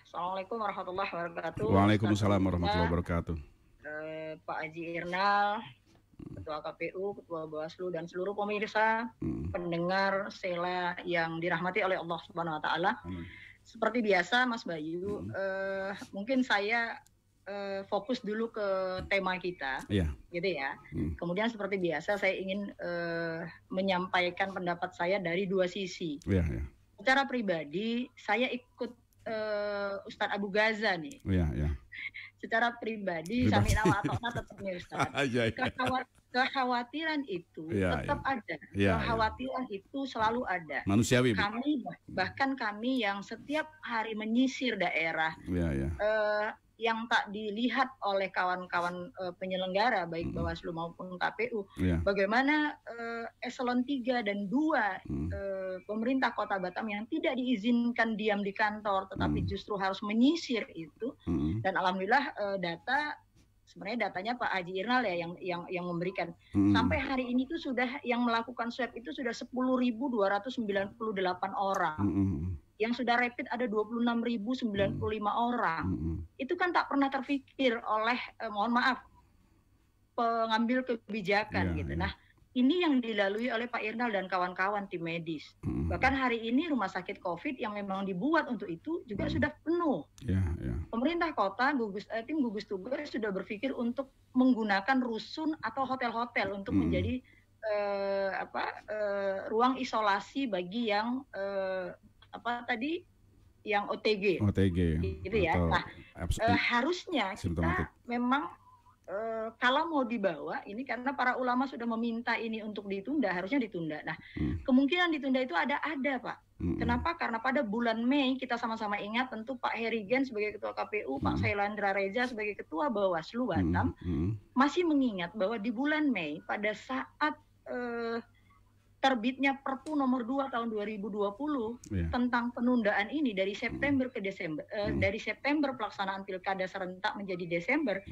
Assalamualaikum warahmatullahi wabarakatuh. Waalaikumsalam warahmatullahi wabarakatuh. Pak Haji Irnal, Ketua KPU, Ketua Bawaslu, dan seluruh pemirsa, pendengar Sela yang dirahmati oleh Allah Subhanahu Wa Taala. Seperti biasa, Mas Bayu, mungkin saya fokus dulu ke tema kita, gitu ya. Kemudian seperti biasa, saya ingin menyampaikan pendapat saya dari dua sisi. Secara pribadi, saya ikut Ustadz Abu Gaza nih. Secara pribadi, Samina wa Ata'na tetap nih Ustadz. Kekhawatiran itu tetap ada. Kekhawatiran itu selalu ada. Manusiawi. Bahkan kami yang setiap hari menyisir daerah, yang tak dilihat oleh kawan-kawan penyelenggara baik Bawaslu maupun KPU, bagaimana eselon 3 dan 2 pemerintah Kota Batam yang tidak diizinkan diam di kantor tetapi justru harus menyisir itu, dan alhamdulillah sebenarnya datanya Pak Haji Irnal ya yang memberikan. Sampai hari ini tuh sudah yang melakukan swab itu sudah 10.298 orang. Yang sudah rapid ada 26.095 orang. Itu kan tak pernah terpikir oleh mohon maaf pengambil kebijakan gitu. Nah, ini yang dilalui oleh Pak Irnal dan kawan-kawan tim medis. Bahkan hari ini rumah sakit COVID yang memang dibuat untuk itu juga sudah penuh. Pemerintah kota, tim gugus tugas sudah berpikir untuk menggunakan rusun atau hotel-hotel untuk menjadi ruang isolasi bagi yang yang OTG gitu ya. Nah, harusnya kita memang kalau mau dibawa ini karena para ulama sudah meminta ini untuk ditunda, harusnya ditunda. Nah, kemungkinan ditunda itu ada Pak. Kenapa? Karena pada bulan Mei kita sama-sama ingat tentu Pak Herigen sebagai Ketua KPU, Pak Sailandra Reza sebagai Ketua Bawaslu Batam masih mengingat bahwa di bulan Mei pada saat terbitnya Perpu nomor 2 tahun 2020 tentang penundaan ini dari September ke Desember, dari September pelaksanaan pilkada serentak menjadi Desember,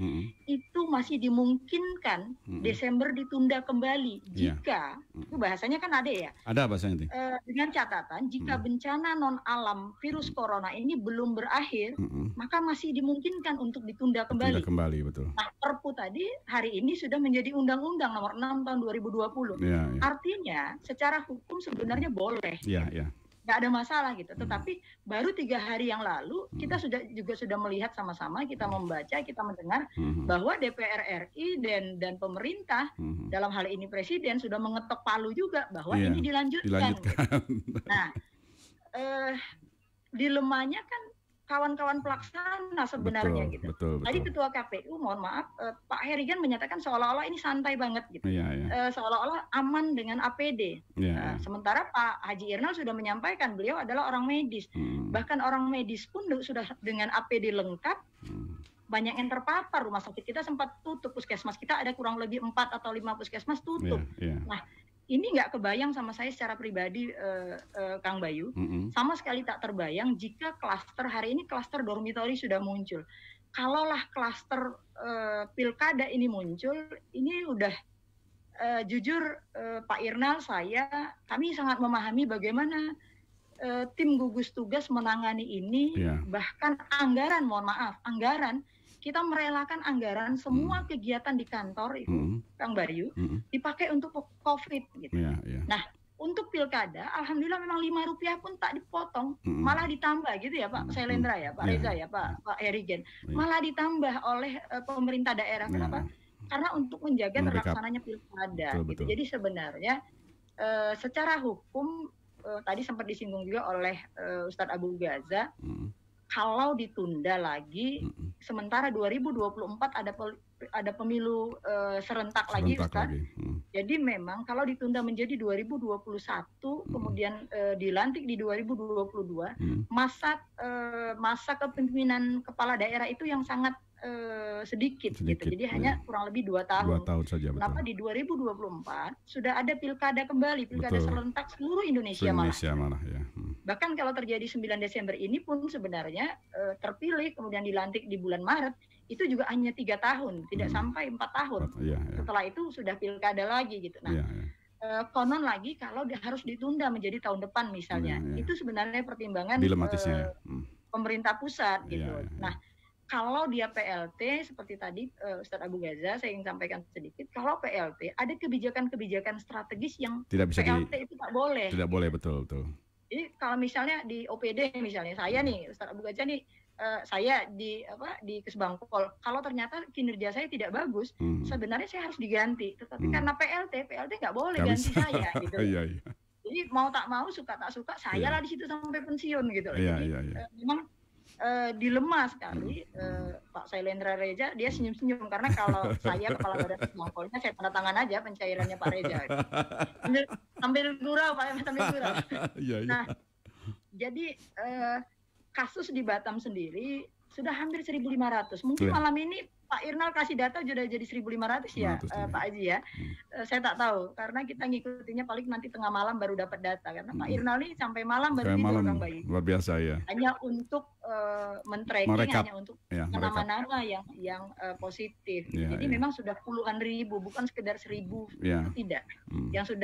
itu masih dimungkinkan Desember ditunda kembali jika itu bahasanya kan ada ya. Ada bahasanya itu. Dengan catatan jika bencana non alam virus corona ini belum berakhir, maka masih dimungkinkan untuk ditunda kembali. Betul. Nah, Perpu tadi hari ini sudah menjadi Undang-Undang nomor 6 tahun 2020. Artinya secara hukum sebenarnya boleh, nggak ada masalah gitu. Tetapi baru 3 hari yang lalu kita sudah melihat sama-sama, kita membaca, kita mendengar bahwa DPR RI dan pemerintah dalam hal ini Presiden sudah mengetok palu juga bahwa ini dilanjutkan. Nah, dilemanya kan kawan-kawan pelaksana sebenarnya betul. Tadi Ketua KPU, mohon maaf, Pak Herigen menyatakan seolah-olah ini santai banget gitu, seolah-olah aman dengan APD. Sementara Pak Haji Irnal sudah menyampaikan beliau adalah orang medis, bahkan orang medis pun sudah dengan APD lengkap. Banyak yang terpapar, rumah sakit kita sempat tutup, puskesmas kita ada kurang lebih 4 atau 5 puskesmas tutup. Nah, ini nggak kebayang sama saya secara pribadi, Kang Bayu, sama sekali tak terbayang jika klaster hari ini klaster dormitori sudah muncul. Kalaulah klaster pilkada ini muncul, ini udah jujur Pak Irnal, kami sangat memahami bagaimana tim gugus tugas menangani ini, bahkan anggaran, mohon maaf, kita merelakan anggaran semua kegiatan di kantor itu, Kang Bayu, dipakai untuk COVID gitu. Nah, untuk pilkada, alhamdulillah memang Rp5 pun tak dipotong, malah ditambah gitu ya Pak Sailandra ya, Pak Reza ya, Pak Herigen, malah ditambah oleh pemerintah daerah. Kenapa? Karena untuk menjaga terlaksananya pilkada. Gitu. Jadi sebenarnya secara hukum tadi sempat disinggung juga oleh Ustadz Abu Gaza. Kalau ditunda lagi, sementara 2024 ada pemilu serentak lagi, Ustaz. Jadi memang kalau ditunda menjadi 2021, kemudian dilantik di 2022, masa kepemimpinan kepala daerah itu yang sangat sedikit gitu. Jadi hanya kurang lebih 2 tahun. 2 tahun saja. Kenapa di 2024 sudah ada pilkada kembali, pilkada serentak seluruh Indonesia malah. Bahkan kalau terjadi 9 Desember ini pun sebenarnya terpilih kemudian dilantik di bulan Maret itu juga hanya 3 tahun, tidak sampai 4 tahun. Setelah itu sudah pilkada lagi gitu. Nah, konon lagi kalau harus ditunda menjadi tahun depan misalnya, itu sebenarnya pertimbangan dilematisnya. pemerintah pusat gitu. Nah, kalau dia PLT seperti tadi Ustadz Abu Gaza saya ingin sampaikan sedikit, kalau PLT ada kebijakan-kebijakan strategis yang tidak bisa PLT itu tak boleh. Tidak boleh, betul. Jadi kalau misalnya di OPD misalnya saya nih Ustadz Abu Gaza nih saya di Kesbangpol, kalau ternyata kinerja saya tidak bagus, sebenarnya saya harus diganti. Tetapi karena PLT nggak boleh ganti saya gitu. Jadi mau tak mau, suka tak suka, saya lah di situ sampai pensiun gitu. Jadi memang dilema sekali Pak Sailendra Reja, dia senyum-senyum karena kalau saya kepala badan Kesbangpolnya saya tanda tangan aja pencairannya Pak Reja. Sambil gurau Pak, sambil gurau. Nah, jadi kasus di Batam sendiri sudah hampir 1.500. Mungkin malam ini Pak Irnal kasih data sudah jadi 1.500 ya, Pak Haji ya. Saya tak tahu karena kita ngikutinya paling nanti tengah malam baru dapat data karena Pak Irnal ini sampai malam baru tidur Kang Bayu. Luar biasa ya. Hanya untuk men-tracking, hanya untuk nama-nama yang positif. Jadi memang sudah puluhan ribu, bukan sekedar 1.000 tidak. Yang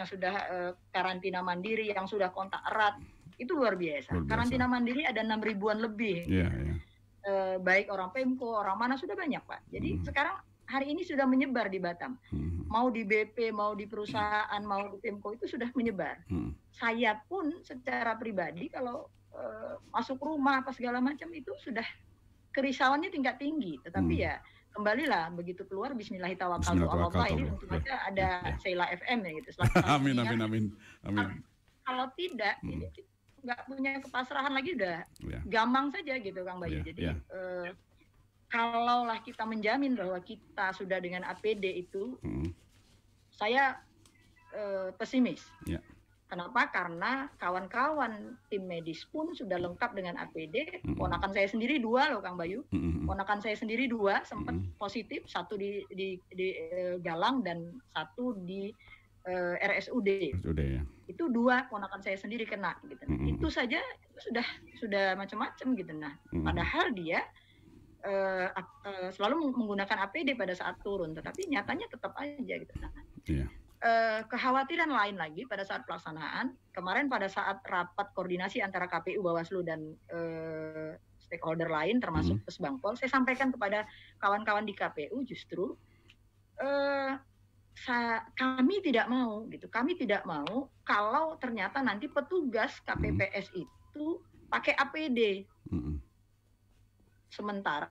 sudah karantina mandiri, yang sudah kontak erat. Itu luar biasa. Karantina mandiri ada 6.000-an lebih. Baik orang Pemko, orang mana sudah banyak Pak. Jadi sekarang hari ini sudah menyebar di Batam. Mau di BP, mau di perusahaan, mau di Pemko itu sudah menyebar. Saya pun secara pribadi kalau masuk rumah apa segala macam itu sudah kerisauannya tingkat tinggi. Tetapi ya kembalilah begitu keluar Bismillahirrahmanirrahim ini tentu saja ada Sheila FM ya gitu. Amin. Kalau tidak ini nggak punya kepasrahan lagi udah gampang saja gitu Kang Bayu. Jadi kalaulah kita menjamin bahwa kita sudah dengan APD itu, saya pesimis. Kenapa? Karena kawan-kawan tim medis pun sudah lengkap dengan APD. Ponakan saya sendiri 2 loh Kang Bayu. Ponakan saya sendiri 2 sempat positif, 1 di Galang dan 1 di RSUD. Itu 2 ponakan saya sendiri kena gitu. Itu saja sudah macam-macam gitu. Nah, padahal dia selalu menggunakan APD pada saat turun, tetapi nyatanya tetap aja gitu. Nah, kekhawatiran lain lagi pada saat pelaksanaan kemarin pada saat rapat koordinasi antara KPU, Bawaslu dan stakeholder lain termasuk Kesbangpol, saya sampaikan kepada kawan-kawan di KPU justru kami tidak mau kalau ternyata nanti petugas KPPS itu pakai APD. Sementara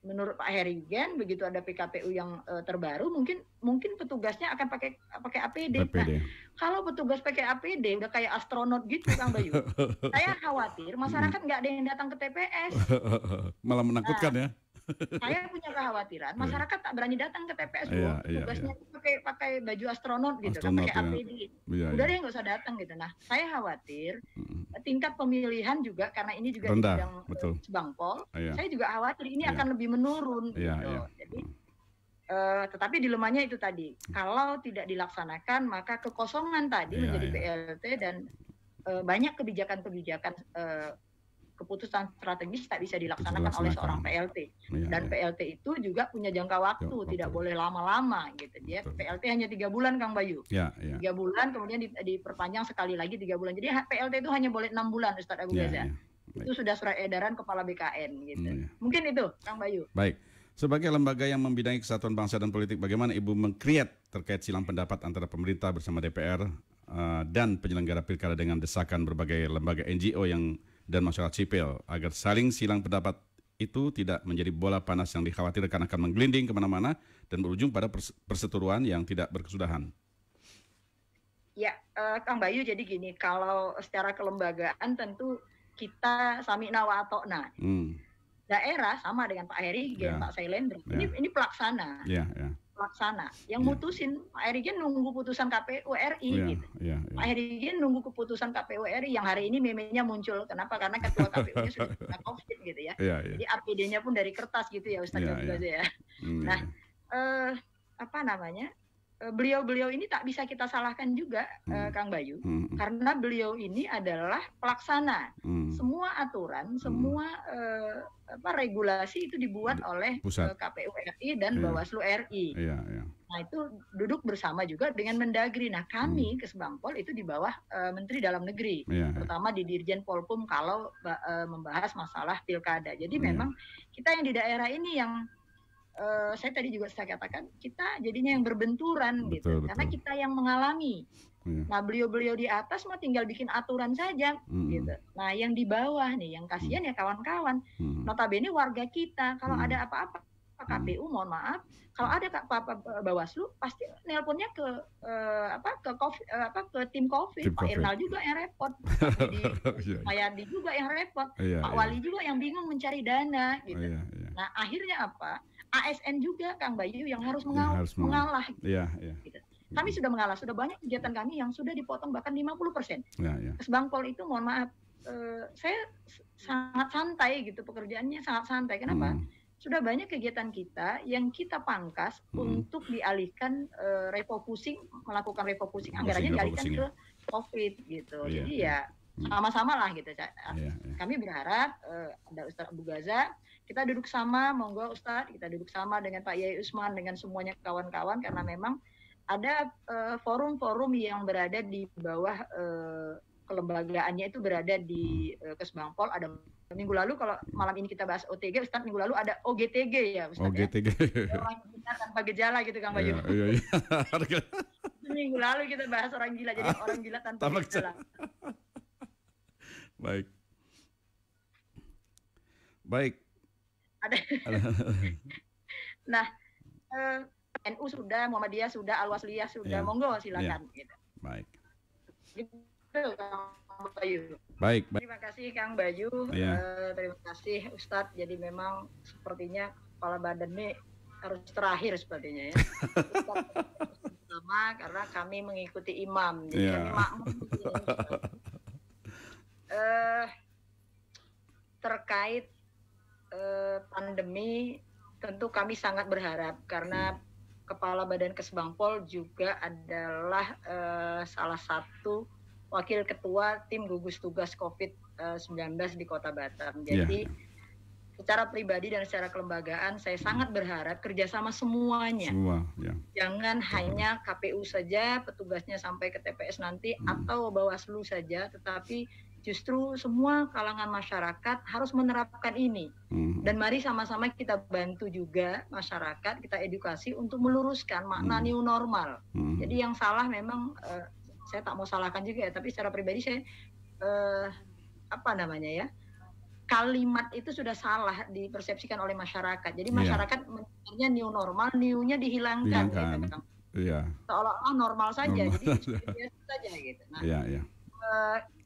menurut Pak Herigen begitu ada PKPU yang terbaru mungkin petugasnya akan pakai APD. Nah, kalau petugas pakai APD udah kayak astronot gitu Kang Bayu. Saya khawatir masyarakat nggak ada yang datang ke TPS. Malah menakutkan ya. Saya punya kekhawatiran masyarakat tak berani datang ke TPS tugasnya pakai baju astronot gitu kan, pakai APD. Udah deh nggak usah datang gitu. Nah, saya khawatir tingkat pemilihan juga karena ini juga rendah, di bidang Kesbangpol. Saya juga khawatir ini akan lebih menurun gitu. Jadi tetapi dilemanya itu tadi. Kalau tidak dilaksanakan maka kekosongan tadi menjadi PLT dan banyak kebijakan-kebijakan keputusan strategis tak bisa dilaksanakan oleh seorang PLT. Dan PLT itu juga punya jangka waktu, tidak boleh lama-lama gitu. Dia PLT hanya 3 bulan Kang Bayu. 3 bulan kemudian diperpanjang sekali lagi 3 bulan. Jadi PLT itu hanya boleh 6 bulan Ustadz Abu Gaza. Itu sudah surat edaran Kepala BKN gitu. Mungkin itu Kang Bayu. Baik. Sebagai lembaga yang membidangi kesatuan bangsa dan politik, bagaimana Ibu meng-create terkait silang pendapat antara pemerintah bersama DPR dan penyelenggara pilkada dengan desakan berbagai lembaga NGO dan masyarakat sipil agar saling silang pendapat itu tidak menjadi bola panas yang dikhawatirkan akan menggelinding kemana-mana dan berujung pada perseteruan yang tidak berkesudahan? Ya, Kang Bayu, jadi gini, kalau secara kelembagaan tentu kita sami'na wa ata'na. Daerah sama dengan Pak Heri, Pak Sailendra. Ini pelaksana. Pelaksana. Yang mutusin Pak Herigen nunggu putusan KPU RI gitu. Pak Herigen nunggu keputusan KPU RI yang hari ini memenya muncul. Kenapa? Karena ketua KPU-nya sudah kena COVID gitu ya. Jadi APD-nya pun dari kertas gitu ya Ustaz ya. Nah, beliau-beliau ini tak bisa kita salahkan juga Kang Bayu, karena beliau ini adalah pelaksana. Semua aturan, semua regulasi itu dibuat oleh KPU RI dan Bawaslu RI. Nah itu duduk bersama juga dengan Mendagri. Nah kami Kesbangpol itu di bawah Menteri Dalam Negeri, terutama di Dirjen Polpum kalau membahas masalah pilkada. Jadi memang kita yang di daerah ini yang saya tadi juga saya katakan kita jadinya yang berbenturan gitu, karena kita yang mengalami. Nah beliau-beliau di atas mah tinggal bikin aturan saja gitu. Nah yang di bawah nih yang kasihan ya kawan-kawan, notabene warga kita kalau ada apa-apa KPU mohon maaf, kalau ada Bawaslu pasti nelponnya ke ke tim COVID. Pak Irnal juga yang repot, Pak Yadi juga yang repot, Pak Wali juga yang bingung mencari dana gitu. Nah akhirnya apa? ASN juga Kang Bayu yang harus mengalah. Gitu. Kami sudah mengalah, sudah banyak kegiatan kami yang sudah dipotong bahkan 50%. Kesbangpol itu mohon maaf, saya sangat santai gitu, pekerjaannya sangat santai. Kenapa? Sudah banyak kegiatan kita yang kita pangkas untuk dialihkan refocusing, melakukan refocusing, anggarannya dialihkan ke COVID gitu. Jadi ya sama-sama lah gitu. Kami berharap ada Ustadz Abu Ghaza, kita duduk sama, monggo Ustadz, kita duduk sama dengan Pak Yai Usman, dengan semuanya kawan-kawan, karena memang ada forum-forum yang berada di bawah kelembagaannya itu berada di Kesbangpol. Ada minggu lalu, kalau malam ini kita bahas OTG, Ustadz, minggu lalu ada OGTG ya Ustadz. OGTG. Ya? Orang gila tanpa gejala gitu Kang Bayu. Minggu lalu kita bahas orang gila, jadi orang gila tanpa gejala. Baik. Ada. Nah, NU sudah, Muhammadiyah sudah, Al-Wasliyah sudah, monggo silakan. Gitu. Baik. Gitu, Kang Bayu. Baik. Terima kasih Kang Bayu, terima kasih Ustadz. Jadi memang sepertinya kepala badan ini harus terakhir sepertinya ya. Pertama karena kami mengikuti imam, jadi kami makmum. Terkait pandemi, tentu kami sangat berharap karena Kepala Badan Kesbangpol juga adalah salah satu wakil ketua tim gugus tugas COVID-19 di Kota Batam. Jadi secara pribadi dan secara kelembagaan saya sangat berharap kerjasama semuanya. Jangan hanya KPU saja petugasnya sampai ke TPS nanti atau Bawaslu saja, tetapi justru semua kalangan masyarakat harus menerapkan ini. Dan mari sama-sama kita bantu juga masyarakat, kita edukasi untuk meluruskan makna new normal. Jadi yang salah memang, saya tak mau salahkan juga ya, tapi secara pribadi saya, kalimat itu sudah salah dipersepsikan oleh masyarakat. Jadi masyarakat mendengarnya new normal, new-nya dihilangkan. Gitu, seolah-olah normal saja, jadi biasa saja gitu. Nah,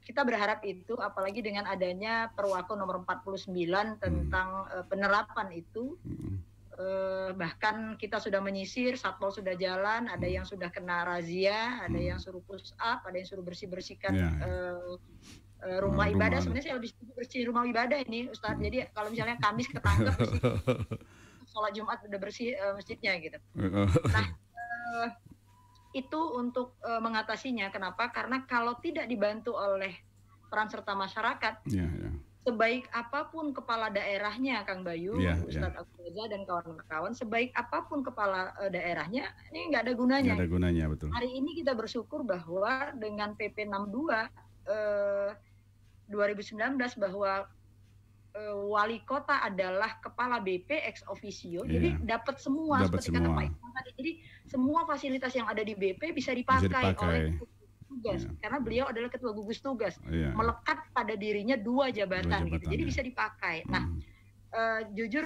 kita berharap itu, apalagi dengan adanya Perwako nomor 49 tentang penerapan itu, bahkan kita sudah menyisir, Satpol sudah jalan, ada yang sudah kena razia, ada yang suruh push up, ada yang suruh bersih-bersihkan rumah ibadah. Sebenarnya saya lebih setuju bersih rumah ibadah ini Ustadz. Jadi kalau misalnya Kamis ketangkep bersih, sholat Jumat udah bersih masjidnya gitu. Nah, itu untuk mengatasinya. Kenapa? Karena kalau tidak dibantu oleh peran serta masyarakat, sebaik apapun kepala daerahnya, Kang Bayu, Ustadz Abu Ghaza dan kawan-kawan, sebaik apapun kepala daerahnya, ini nggak ada gunanya. Nggak ada gunanya, betul. Hari ini kita bersyukur bahwa dengan PP 62 2019 bahwa wali kota adalah kepala BP ex officio, jadi dapat semua seperti kata Pak Iqbal tadi. Jadi semua fasilitas yang ada di BP bisa dipakai oleh tugas, karena beliau adalah ketua gugus tugas, melekat pada dirinya dua jabatan gitu, jadi bisa dipakai. Nah, jujur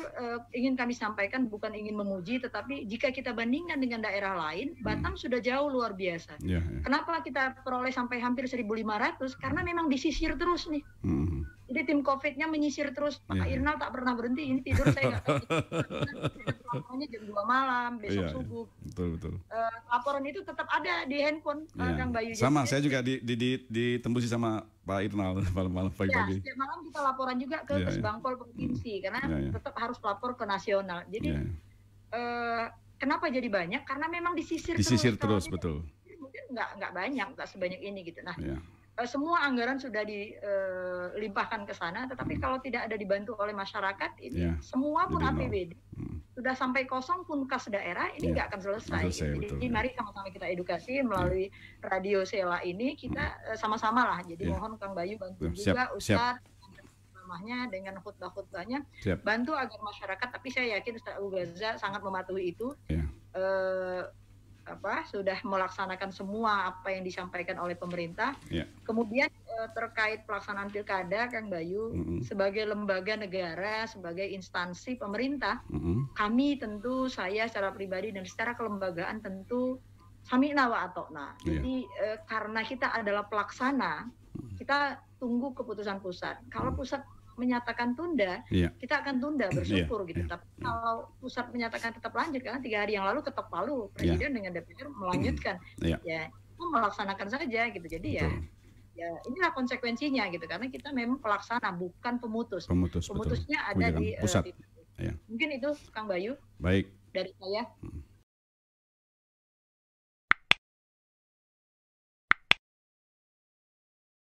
ingin kami sampaikan, bukan ingin memuji, tetapi jika kita bandingkan dengan daerah lain, Batam sudah jauh luar biasa. Kenapa kita peroleh sampai hampir 1.500? Karena memang disisir terus nih. Jadi tim COVID-nya menyisir terus. Pak Irnal tak pernah berhenti, ini tidur saya nggak tahu. Pokoknya jam 2 malam, besok subuh. Betul. Laporan itu tetap ada di handphone, Kang Bayu. Sama, saya juga ditembusi sama Pak Irnal malam-malam pagi-pagi. Setiap malam kita laporan juga ke Kesbangpol Provinsi, karena tetap harus lapor ke nasional. Jadi kenapa jadi banyak? Karena memang disisir terus, betul. Mungkin nggak banyak, nggak sebanyak ini gitu. Nah, semua anggaran sudah dilimpahkan ke sana, tetapi kalau tidak ada dibantu oleh masyarakat, ini semua pun APBD sudah sampai kosong pun kas daerah ini nggak akan selesai. Jadi mari sama-sama kita edukasi melalui Radio Sela ini, kita sama-sama lah. Jadi mohon Kang Bayu bantu juga Ustadz namanya dengan khutbah-khutbahnya, bantu agar masyarakat, tapi saya yakin Ustadz Abu Gaza sangat mematuhi itu. Sudah melaksanakan semua apa yang disampaikan oleh pemerintah. Kemudian terkait pelaksanaan pilkada, Kang Bayu, sebagai lembaga negara, sebagai instansi pemerintah, kami tentu, saya secara pribadi dan secara kelembagaan tentu sami'na wa ata'na. Jadi karena kita adalah pelaksana, kita tunggu keputusan pusat. Kalau pusat menyatakan tunda, kita akan tunda, bersyukur gitu. Tapi kalau pusat menyatakan tetap lanjut, karena 3 hari yang lalu ketok palu Presiden dengan DPR melanjutkan, ya itu melaksanakan saja gitu. Jadi ya inilah konsekuensinya gitu, karena kita memang pelaksana bukan pemutus. Pemutusnya ada di pusat. Mungkin itu Kang Bayu. Baik. Dari saya.